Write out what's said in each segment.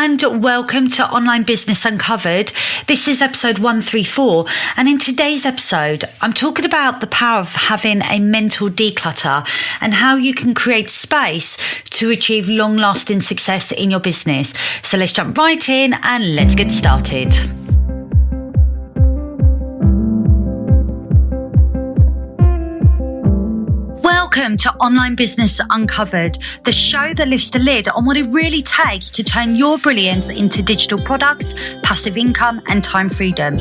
and welcome to Online Business Uncovered. This is episode 134, and in today's episode, I'm talking about the power of having a mental declutter and how you can create space to achieve long-lasting success in your business. So let's jump right in and let's get started. Welcome to Online Business Uncovered, the show that lifts the lid on what it really takes to turn your brilliance into digital products, passive income, and time freedom.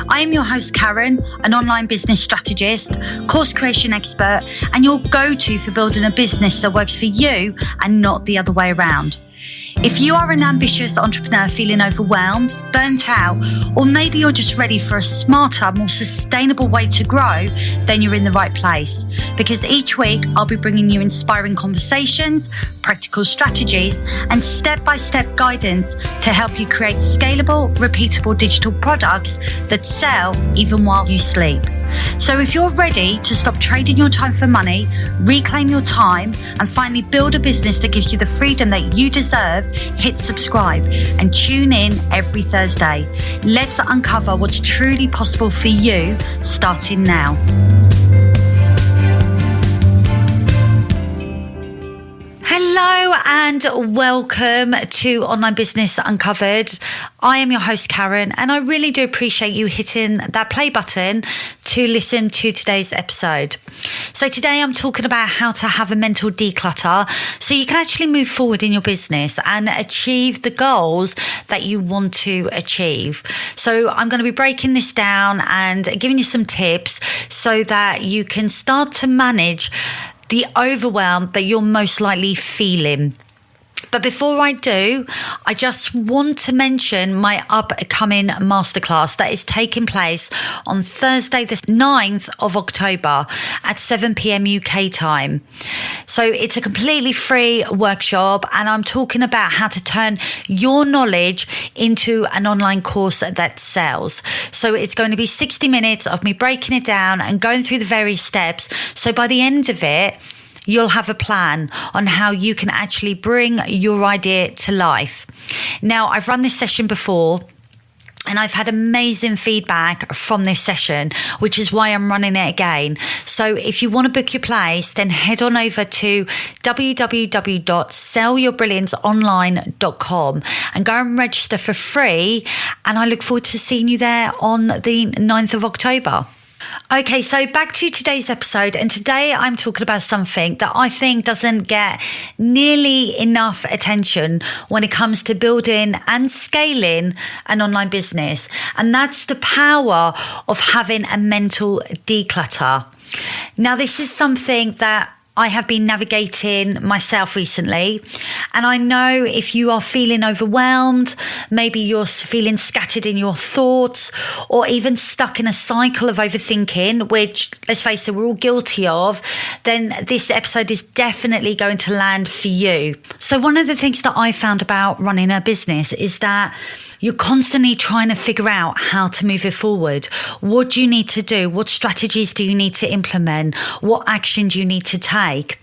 I am your host, Karen, an online business strategist, course creation expert, and your go-to for building a business that works for you and not the other way around. If you are an ambitious entrepreneur feeling overwhelmed, burnt out, or maybe you're just ready for a smarter, more sustainable way to grow, then you're in the right place. Because each week I'll be bringing you inspiring conversations, practical strategies, and step-by-step guidance to help you create scalable, repeatable digital products that sell even while you sleep. So if you're ready to stop trading your time for money, reclaim your time, and finally build a business that gives you the freedom that you deserve, hit subscribe and tune in every Thursday. Let's uncover what's truly possible for you, starting now. Hello and welcome to Online Business Uncovered. I am your host, Karen, and I really do appreciate you hitting that play button to listen to today's episode. So today I'm talking about how to have a mental declutter so you can actually move forward in your business and achieve the goals that you want to achieve. So I'm going to be breaking this down and giving you some tips so that you can start to manage the overwhelm that you're most likely feeling. But before I do, I just want to mention my upcoming masterclass that is taking place on Thursday, the 9th of October at 7 p.m. UK time. So it's a completely free workshop, and I'm talking about how to turn your knowledge into an online course that sells. So it's going to be 60 minutes of me breaking it down and going through the various steps. So by the end of it, you'll have a plan on how you can actually bring your idea to life. Now, I've run this session before, and I've had amazing feedback from this session, which is why I'm running it again. So if you want to book your place, then head on over to www.sellyourbrillianceonline.com and go and register for free. And I look forward to seeing you there on the 9th of October. Okay, so back to today's episode, and today I'm talking about something that I think doesn't get nearly enough attention when it comes to building and scaling an online business, and that's the power of having a mental declutter. Now, this is something that I have been navigating myself recently, and I know if you are feeling overwhelmed, maybe you're feeling scattered in your thoughts, or even stuck in a cycle of overthinking, which, let's face it, we're all guilty of, then this episode is definitely going to land for you. So one of the things that I found about running a business is that you're constantly trying to figure out how to move it forward. What do you need to do? What strategies do you need to implement? What action do you need to take?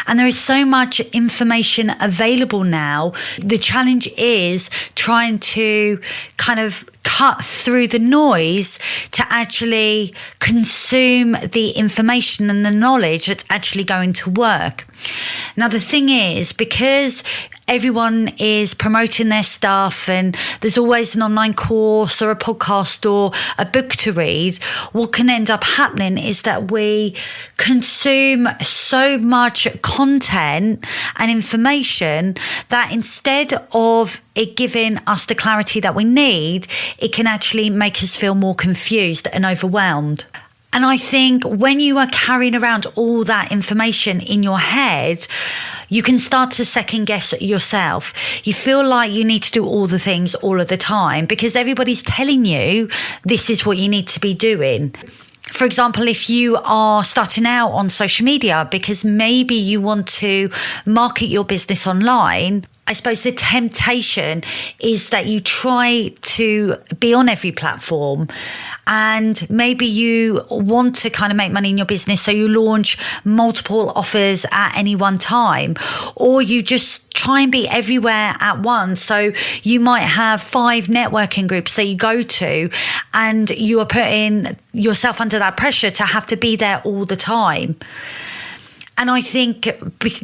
And there is so much information available now. The challenge is trying to kind of cut through the noise to actually consume the information and the knowledge that's actually going to work. Now, the thing is, because everyone is promoting their stuff and there's always an online course or a podcast or a book to read, what can end up happening is that we consume so much content and information that instead of it giving us the clarity that we need, it can actually make us feel more confused and overwhelmed. And I think when you are carrying around all that information in your head, you can start to second guess yourself. You feel like you need to do all the things all of the time because everybody's telling you this is what you need to be doing. For example, if you are starting out on social media because maybe you want to market your business online, I suppose the temptation is that you try to be on every platform, and maybe you want to kind of make money in your business, so you launch multiple offers at any one time, or you just try and be everywhere at once. So you might have 5 networking groups that you go to, and you are putting yourself under that pressure to have to be there all the time. And I think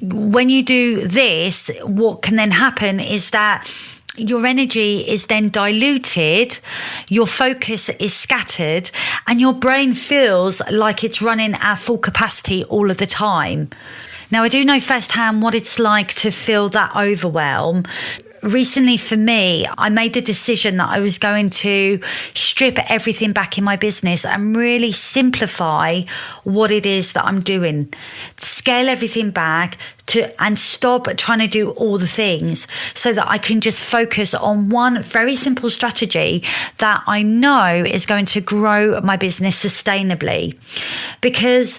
when you do this, what can then happen is that your energy is then diluted, your focus is scattered, and your brain feels like it's running at full capacity all of the time. Now, I do know firsthand what it's like to feel that overwhelm. Recently for me, I made the decision that I was going to strip everything back in my business and really simplify what it is that I'm doing. Scale everything back and stop trying to do all the things so that I can just focus on one very simple strategy that I know is going to grow my business sustainably. Because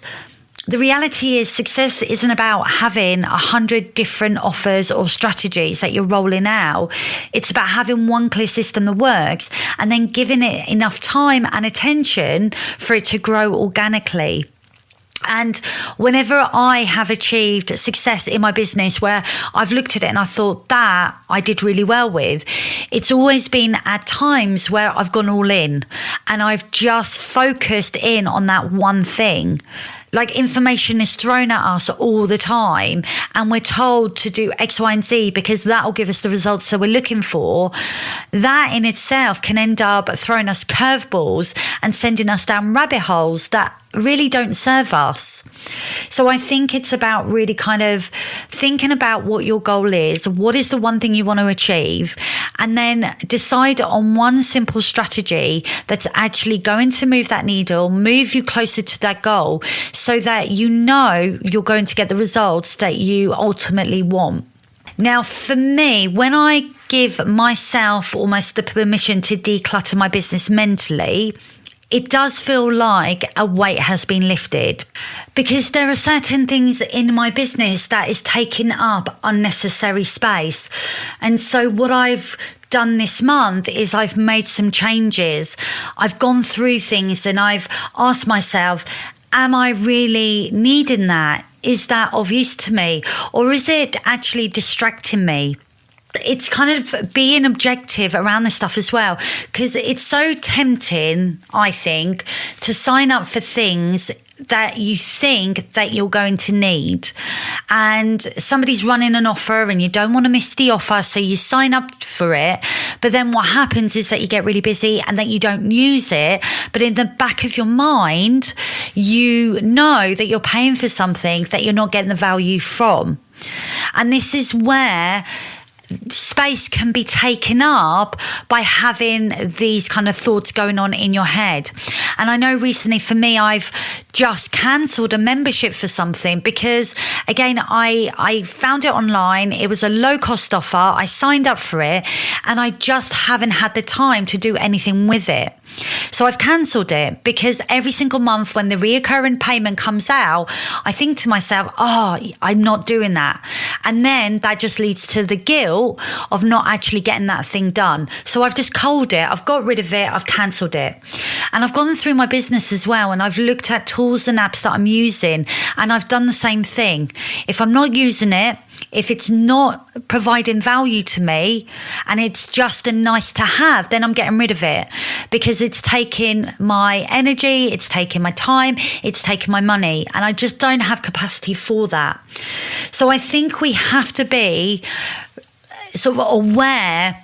the reality is success isn't about having 100 different offers or strategies that you're rolling out. It's about having one clear system that works and then giving it enough time and attention for it to grow organically. And whenever I have achieved success in my business where I've looked at it and I thought that I did really well with, it's always been at times where I've gone all in and I've just focused in on that one thing. Like, information is thrown at us all the time and we're told to do X, Y, and Z because that will give us the results that we're looking for. That in itself can end up throwing us curveballs and sending us down rabbit holes that really don't serve us. So I think it's about really kind of thinking about what your goal is, what is the one thing you want to achieve, and then decide on one simple strategy that's actually going to move that needle, move you closer to that goal so that you know you're going to get the results that you ultimately want. Now, for me, when I give myself almost the permission to declutter my business mentally, it does feel like a weight has been lifted because there are certain things in my business that is taking up unnecessary space. And so what I've done this month is I've made some changes. I've gone through things and I've asked myself, am I really needing that? Is that of use to me? Or is it actually distracting me? It's kind of being objective around this stuff as well, because it's so tempting, I think, to sign up for things that you think that you're going to need, and somebody's running an offer and you don't want to miss the offer, so you sign up for it. But then what happens is that you get really busy and that you don't use it, but in the back of your mind you know that you're paying for something that you're not getting the value from. And this is where space can be taken up by having these kind of thoughts going on in your head. And I know recently for me, I've just cancelled a membership for something because, again, I found it online. It was a low cost offer. I signed up for it and I just haven't had the time to do anything with it. So I've cancelled it because every single month when the reoccurring payment comes out, I think to myself, oh, I'm not doing that. And then that just leads to the guilt of not actually getting that thing done. So I've just culled it. I've got rid of it. I've cancelled it. And I've gone through my business as well. And I've looked at tools and apps that I'm using. And I've done the same thing. If I'm not using it, if it's not providing value to me and it's just a nice to have, then I'm getting rid of it because it's taking my energy, it's taking my time, it's taking my money, and I just don't have capacity for that. So I think we have to be sort of aware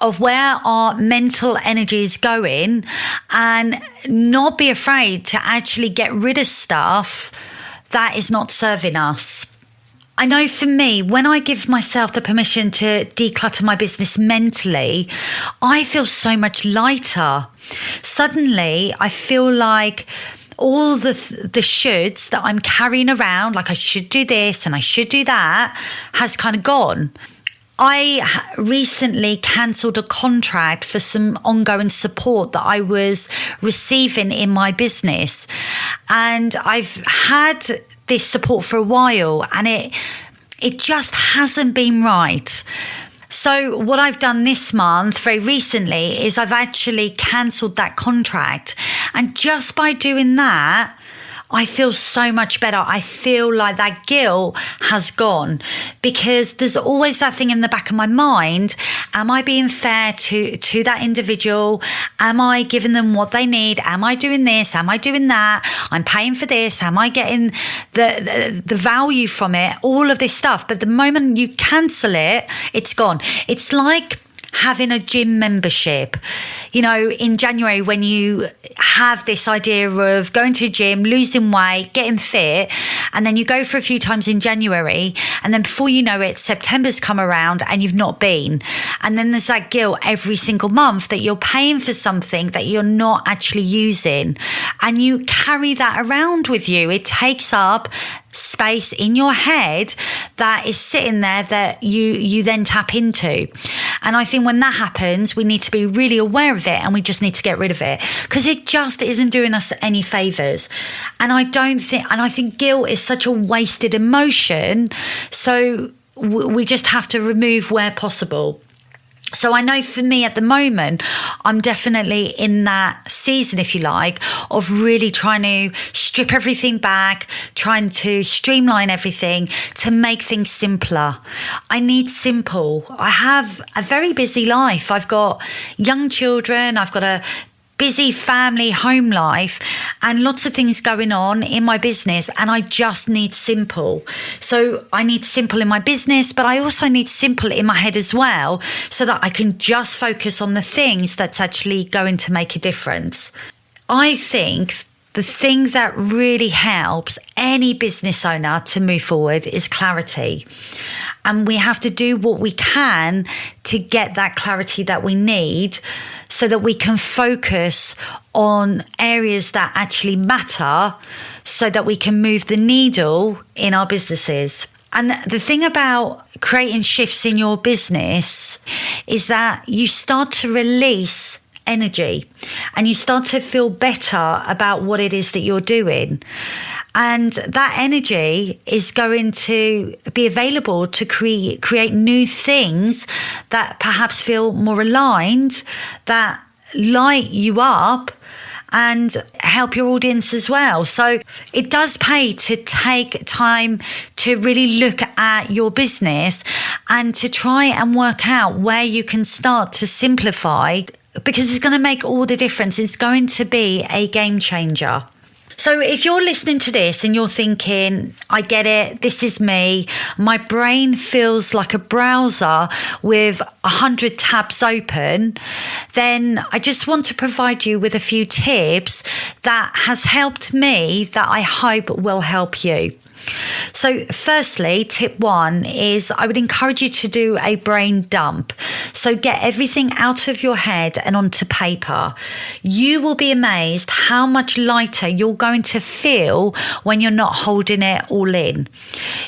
of where our mental energy is going and not be afraid to actually get rid of stuff that is not serving us. I know for me, when I give myself the permission to declutter my business mentally, I feel so much lighter. Suddenly, I feel like all the shoulds that I'm carrying around, like I should do this and I should do that, has kind of gone. I recently cancelled a contract for some ongoing support that I was receiving in my business. And I've had this support for a while and it just hasn't been right. So what I've done this month very recently is I've actually cancelled that contract. And just by doing that, I feel so much better. I feel like that guilt has gone, because there's always that thing in the back of my mind. Am I being fair to that individual? Am I giving them what they need? Am I doing this? Am I doing that? I'm paying for this. Am I getting the value from it? All of this stuff. But the moment you cancel it, it's gone. It's like having a gym membership. You know, in January, when you have this idea of going to a gym, losing weight, getting fit, and then you go for a few times in January, and then before you know it, September's come around and you've not been. And then there's that guilt every single month that you're paying for something that you're not actually using. And you carry that around with you. It takes up space in your head that is sitting there that you then tap into. And I think when that happens, we need to be really aware of it, and we just need to get rid of it, because it just isn't doing us any favors. And I think guilt is such a wasted emotion. So we just have to remove where possible. So I know for me at the moment, I'm definitely in that season, if you like, of really trying to strip everything back, trying to streamline everything to make things simpler. I need simple. I have a very busy life. I've got young children. I've got a busy family, home life, and lots of things going on in my business, and I just need simple. So I need simple in my business, but I also need simple in my head as well, so that I can just focus on the things that's actually going to make a difference. I think the thing that really helps any business owner to move forward is clarity. And we have to do what we can to get that clarity that we need, so that we can focus on areas that actually matter, so that we can move the needle in our businesses. And the thing about creating shifts in your business is that you start to release energy, and you start to feel better about what it is that you're doing. And that energy is going to be available to create new things that perhaps feel more aligned, that light you up and help your audience as well. So it does pay to take time to really look at your business and to try and work out where you can start to simplify, because it's going to make all the difference. It's going to be a game changer. So if you're listening to this and you're thinking, I get it, this is me, my brain feels like a browser with 100 tabs open, then I just want to provide you with a few tips that has helped me that I hope will help you. So firstly, tip 1 is I would encourage you to do a brain dump. So get everything out of your head and onto paper. You will be amazed how much lighter you're going to feel when you're not holding it all in.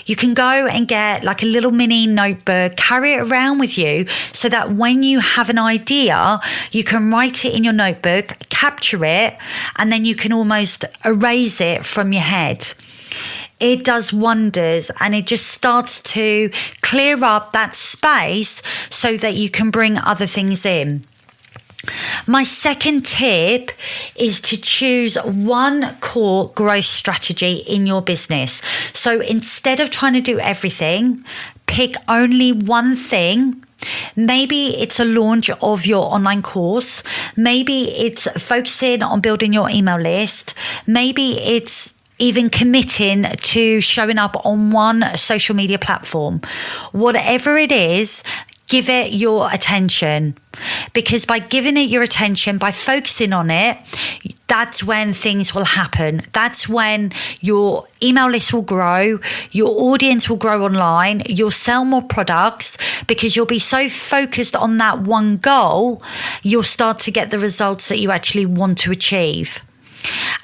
You can go and get like a little mini notebook, carry it around with you, so that when you have an idea, you can write it in your notebook, capture it, and then you can almost erase it from your head. It does wonders, and it just starts to clear up that space so that you can bring other things in. My second tip is to choose one core growth strategy in your business. So instead of trying to do everything, pick only one thing. Maybe it's a launch of your online course. Maybe it's focusing on building your email list. Maybe it's even committing to showing up on one social media platform. Whatever it is, give it your attention, because by giving it your attention, by focusing on it, that's when things will happen. That's when your email list will grow, your audience will grow online, you'll sell more products, because you'll be so focused on that one goal, you'll start to get the results that you actually want to achieve.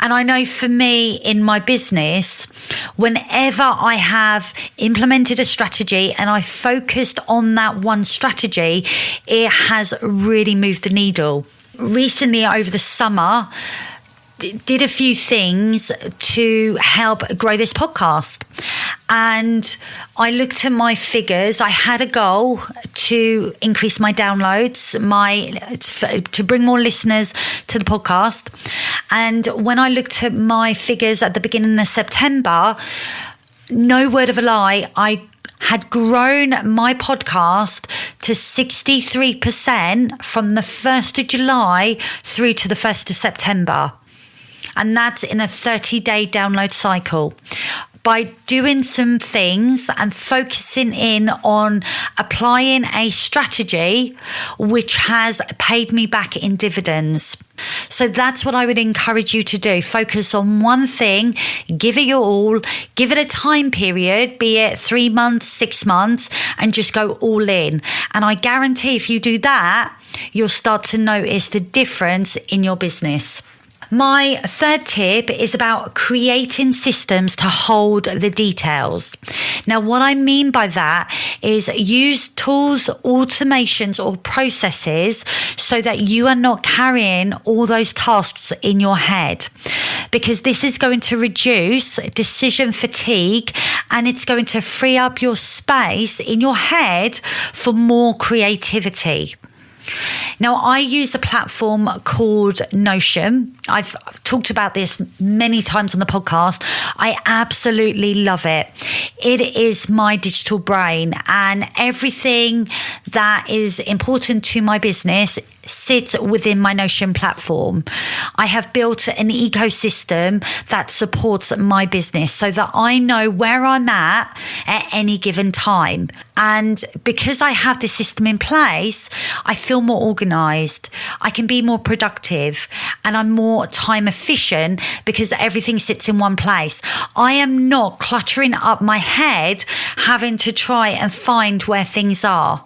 And I know for me in my business, whenever I have implemented a strategy and I focused on that one strategy, it has really moved the needle. Recently over the summer, did a few things to help grow this podcast. And I looked at my figures. I had a goal to increase my downloads, to bring more listeners to the podcast. And when I looked at my figures at the beginning of September, no word of a lie, I had grown my podcast to 63% from the 1st of July through to the 1st of September. And that's in a 30-day download cycle. By doing some things and focusing in on applying a strategy which has paid me back in dividends. So that's what I would encourage you to do. Focus on one thing, give it your all, give it a time period, be it 3 months, 6 months, and just go all in. And I guarantee if you do that, you'll start to notice the difference in your business. My third tip is about creating systems to hold the details. Now, what I mean by that is use tools, automations, or processes so that you are not carrying all those tasks in your head, because this is going to reduce decision fatigue and it's going to free up your space in your head for more creativity. Now, I use a platform called Notion. I've talked about this many times on the podcast. I absolutely love it. It is my digital brain, and everything that is important to my business sits within my Notion platform. I have built an ecosystem that supports my business so that I know where I'm at any given time. And because I have this system in place, I feel more organized. I can be more productive and I'm more time efficient because everything sits in one place. I am not cluttering up my head, having to try and find where things are.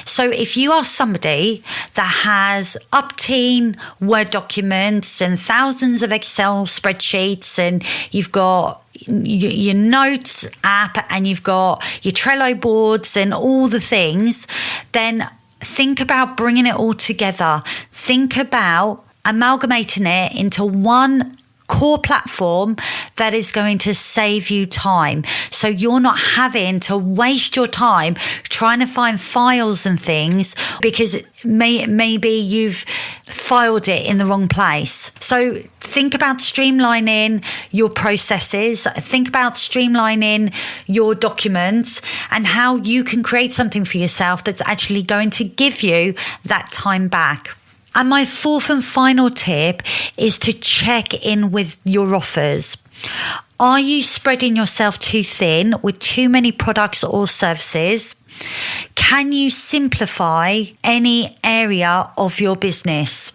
So if you are somebody that has up-teen Word documents and thousands of Excel spreadsheets, and you've got your notes app and you've got your Trello boards and all the things, then think about bringing it all together. Think about amalgamating it into one core platform that is going to save you time. So you're not having to waste your time trying to find files and things because maybe you've filed it in the wrong place. So think about streamlining your processes. Think about streamlining your documents and how you can create something for yourself that's actually going to give you that time back. And my fourth and final tip is to check in with your offers. Are you spreading yourself too thin with too many products or services? Can you simplify any area of your business?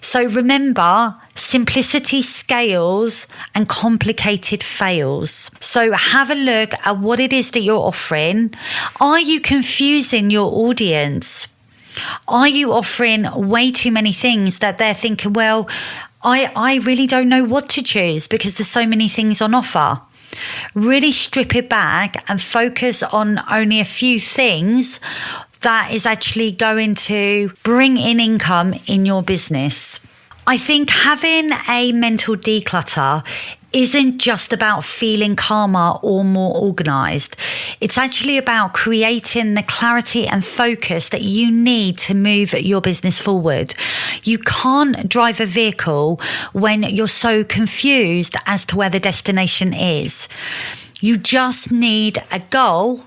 So remember, simplicity scales and complicated fails. So have a look at what it is that you're offering. Are you confusing your audience? Are you offering way too many things that they're thinking, well, I really don't know what to choose because there's so many things on offer? Really strip it back and focus on only a few things that is actually going to bring in income in your business. I think having a mental declutter isn't just about feeling calmer or more organized. It's actually about creating the clarity and focus that you need to move your business forward. You can't drive a vehicle when you're so confused as to where the destination is. You just need a goal,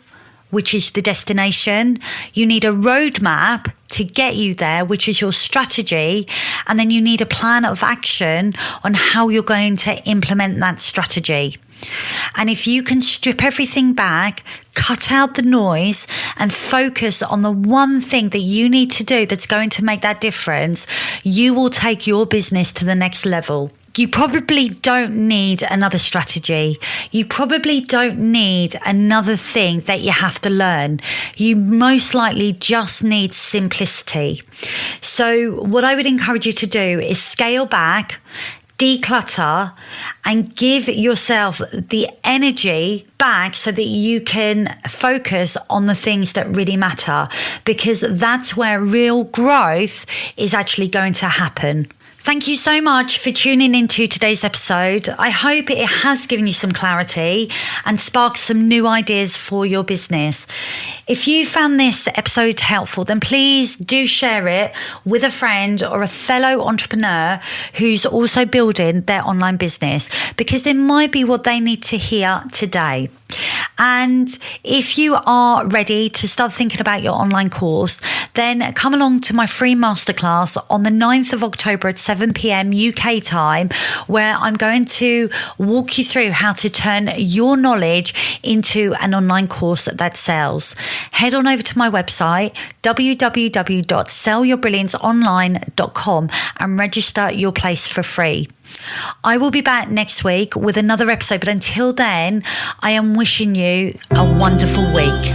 which is the destination. You need a roadmap to get you there, which is your strategy. And then you need a plan of action on how you're going to implement that strategy. And if you can strip everything back, cut out the noise and focus on the one thing that you need to do that's going to make that difference, you will take your business to the next level. You probably don't need another strategy. You probably don't need another thing that you have to learn. You most likely just need simplicity. So what I would encourage you to do is scale back, declutter, and give yourself the energy back so that you can focus on the things that really matter, because that's where real growth is actually going to happen. Thank you so much for tuning into today's episode. I hope it has given you some clarity and sparked some new ideas for your business. If you found this episode helpful, then please do share it with a friend or a fellow entrepreneur who's also building their online business, because it might be what they need to hear today. And if you are ready to start thinking about your online course, then come along to my free masterclass on the 9th of October at 7 p.m. UK time, where I'm going to walk you through how to turn your knowledge into an online course that sells. Head on over to my website, www.sellyourbrillianceonline.com, and register your place for free. I will be back next week with another episode, but until then, I am wishing you a wonderful week.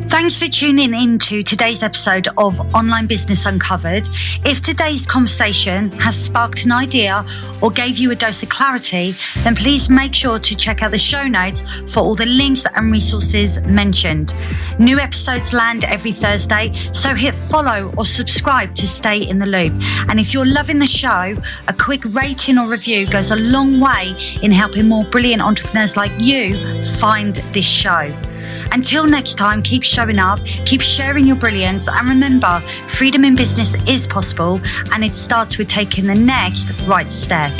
Thanks for tuning into today's episode of Online Business Uncovered. If today's conversation has sparked an idea or gave you a dose of clarity, then please make sure to check out the show notes for all the links and resources mentioned. New episodes land every Thursday, so hit follow or subscribe to stay in the loop. And if you're loving the show, a quick rating or review goes a long way in helping more brilliant entrepreneurs like you find this show. Until next time, keep showing up, keep sharing your brilliance, and remember, freedom in business is possible, and it starts with taking the next right step.